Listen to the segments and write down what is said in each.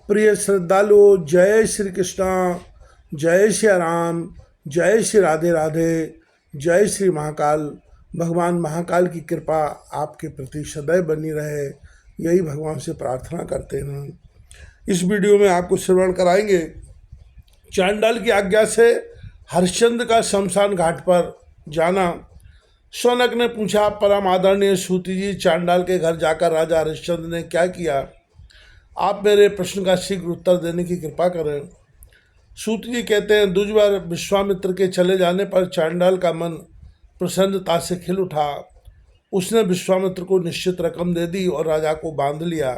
प्रिय श्रद्धालुओं, जय श्री कृष्णा, जय श्री राम, जय श्री राधे राधे, जय श्री महाकाल। भगवान महाकाल की कृपा आपके प्रति सदैव बनी रहे, यही भगवान से प्रार्थना करते हैं। इस वीडियो में आपको श्रवण कराएंगे चांडाल की आज्ञा से हरिश्चंद्र का शमशान घाट पर जाना। शौनक ने पूछा, परम आदरणीय सूति जी, चांडाल के घर जाकर राजा हरिश्चंद्र ने क्या किया? आप मेरे प्रश्न का शीघ्र उत्तर देने की कृपा करें। सूत जी कहते हैं, दूसरी विश्वामित्र के चले जाने पर चांडाल का मन प्रसन्नता से खिल उठा। उसने विश्वामित्र को निश्चित रकम दे दी और राजा को बांध लिया।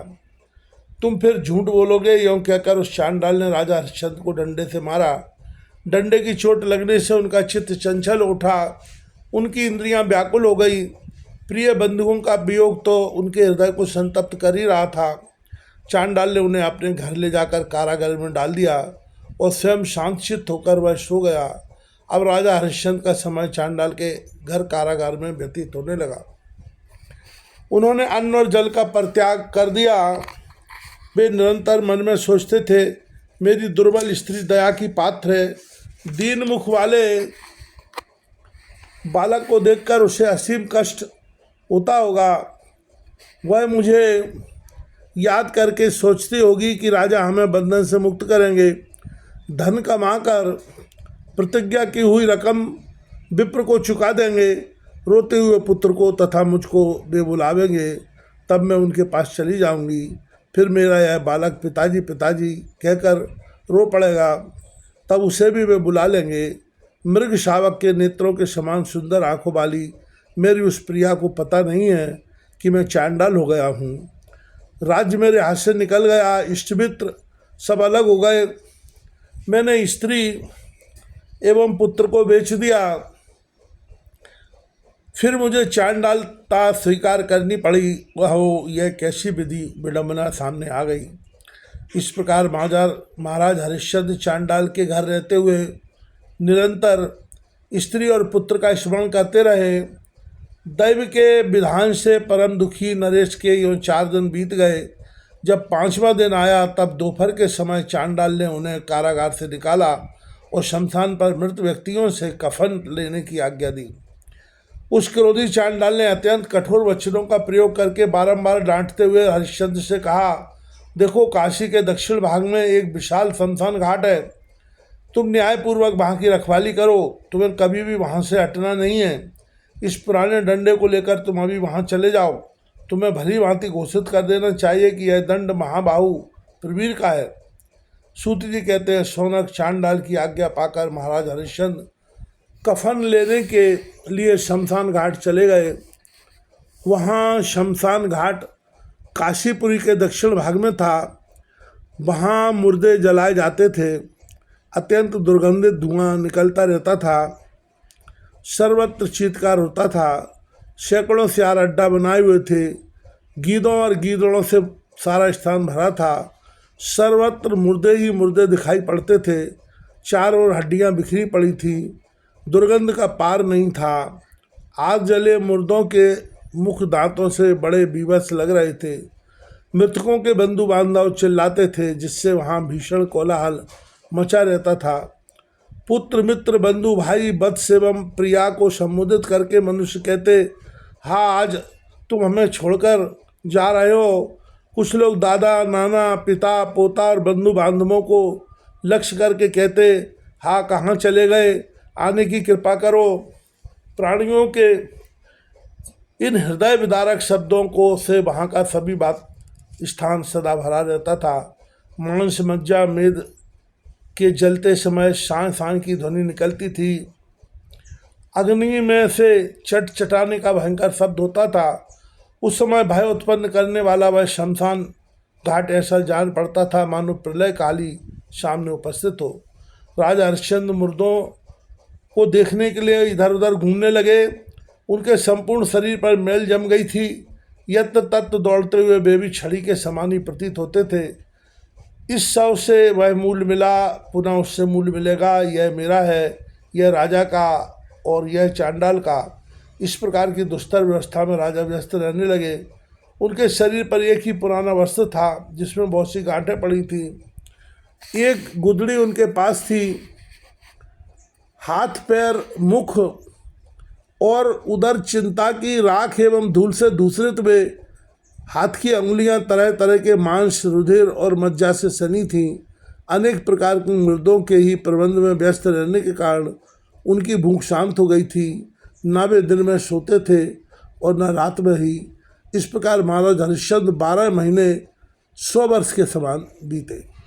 तुम फिर झूठ बोलोगे, यूँ कहकर उस चांडाल ने राजा हरिश्चंद्र को डंडे से मारा। डंडे की चोट लगने से उनका चित्त चंचल उठा, उनकी इंद्रियां व्याकुल हो गई। प्रिय बंधुओं का वियोग तो उनके हृदय को संतप्त कर ही रहा था। चांडाल ने उन्हें अपने घर ले जाकर कारागार में डाल दिया और स्वयं शांतचित्त होकर वह सो गया। अब राजा हरिश्चंद्र का समय चांडाल के घर कारागार में व्यतीत होने लगा। उन्होंने अन्न और जल का परित्याग कर दिया। वे निरंतर मन में सोचते थे, मेरी दुर्बल स्त्री दया की पात्र है। दीन मुख वाले बालक को देखकर उसे असीम कष्ट होता होगा। वह मुझे याद करके सोचती होगी कि राजा हमें बंधन से मुक्त करेंगे। धन कमाकर प्रतिज्ञा की हुई रकम विप्र को चुका देंगे। रोते हुए पुत्र को तथा मुझको वे बुलावेंगे, तब मैं उनके पास चली जाऊंगी। फिर मेरा यह बालक पिताजी पिताजी कहकर रो पड़ेगा, तब उसे भी वे बुला लेंगे। मृग शावक के नेत्रों के समान सुंदर आंखों वाली मेरी उस प्रिया को पता नहीं है कि मैं चांडाल हो गया हूँ। राज्य मेरे हाथ से निकल गया, इष्ट मित्र सब अलग हो गए। मैंने स्त्री एवं पुत्र को बेच दिया। फिर मुझे चांडालता स्वीकार करनी पड़ी। वह यह कैसी विधि विडंबना सामने आ गई। इस प्रकार महाराज हरिश्चंद्र चांडाल के घर रहते हुए निरंतर स्त्री और पुत्र का स्मरण करते रहे। दैव के विधान से परम दुखी नरेश के यूँ 4 दिन बीत गए। जब 5वां दिन आया, तब दोपहर के समय चांडाल ने उन्हें कारागार से निकाला और शमशान पर मृत व्यक्तियों से कफन लेने की आज्ञा दी। उस क्रोधी चांडाल ने अत्यंत कठोर वचनों का प्रयोग करके बारंबार डांटते हुए हरिश्चंद्र से कहा, देखो, काशी के दक्षिण भाग में एक विशाल शमशान घाट है। तुम न्यायपूर्वक वहाँ की रखवाली करो, तुम्हें कभी भी वहाँ से हटना नहीं है। इस पुराने डंडे को लेकर तुम अभी वहाँ चले जाओ। तुम्हें भली भांति घोषित कर देना चाहिए कि यह दंड महाबाहु प्रवीर का है। सूत जी कहते हैं, शौनक चांडाल की आज्ञा पाकर महाराज हरिश्चंद्र कफन लेने के लिए शमशान घाट चले गए। वहाँ शमशान घाट काशीपुरी के दक्षिण भाग में था। वहाँ मुर्दे जलाए जाते थे। अत्यंत दुर्गंधित धुआं निकलता रहता था। सर्वत्र चीत्कार होता था। सैकड़ों सियार अड्डा बनाए हुए थे। गीदों और गीदड़ों से सारा स्थान भरा था। सर्वत्र मुर्दे ही मुर्दे दिखाई पड़ते थे। चारों ओर हड्डियां बिखरी पड़ी थी। दुर्गंध का पार नहीं था। आग जले मुर्दों के मुख दांतों से बड़े बीभत्स लग रहे थे। मृतकों के बंधु बांधव चिल्लाते थे, जिससे वहाँ भीषण कोलाहल मचा रहता था। पुत्र मित्र बंधु भाई वत्स एवं प्रिया को संबोधित करके मनुष्य कहते, हाँ, आज तुम हमें छोड़कर जा रहे हो। कुछ लोग दादा नाना पिता पोता और बंधु बांधवों को लक्ष्य करके कहते, हाँ, कहाँ चले गए, आने की कृपा करो। प्राणियों के इन हृदय विदारक शब्दों को से वहाँ का सभी बात स्थान सदा भरा रहता था। मांस मज्जा मेद के जलते समय शां शां की ध्वनि निकलती थी। अग्नि में से चट चटाने का भयंकर शब्द होता था। उस समय भय उत्पन्न करने वाला वह शमशान घाट ऐसा जान पड़ता था मानो प्रलय काली सामने उपस्थित हो। राजा हरिश्चंद्र मुर्दों को देखने के लिए इधर उधर घूमने लगे। उनके संपूर्ण शरीर पर मैल जम गई थी। यत्र तत्र दौड़ते हुए वे भी छड़ी के समान ही प्रतीत होते थे। इस शव से वह मूल मिला, पुनः उससे मूल मिलेगा। यह मेरा है, यह राजा का और यह चांडाल का। इस प्रकार की दुस्तर व्यवस्था में राजा व्यस्त रहने लगे। उनके शरीर पर एक ही पुराना वस्त्र था जिसमें बहुत सी गांठें पड़ी थी। एक गुदड़ी उनके पास थी। हाथ पैर मुख और उधर चिंता की राख एवं धूल से दूषित में हाथ की अंगुलियां तरह तरह के मांस, रुधिर और मज्जा से सनी थीं। अनेक प्रकार के मृदों के ही प्रबंध में व्यस्त रहने के कारण उनकी भूख शांत हो गई थी। न वे दिन में सोते थे और न रात में ही। इस प्रकार महाराज हरिश्चंद्र 12 महीने 100 वर्ष के समान बीते।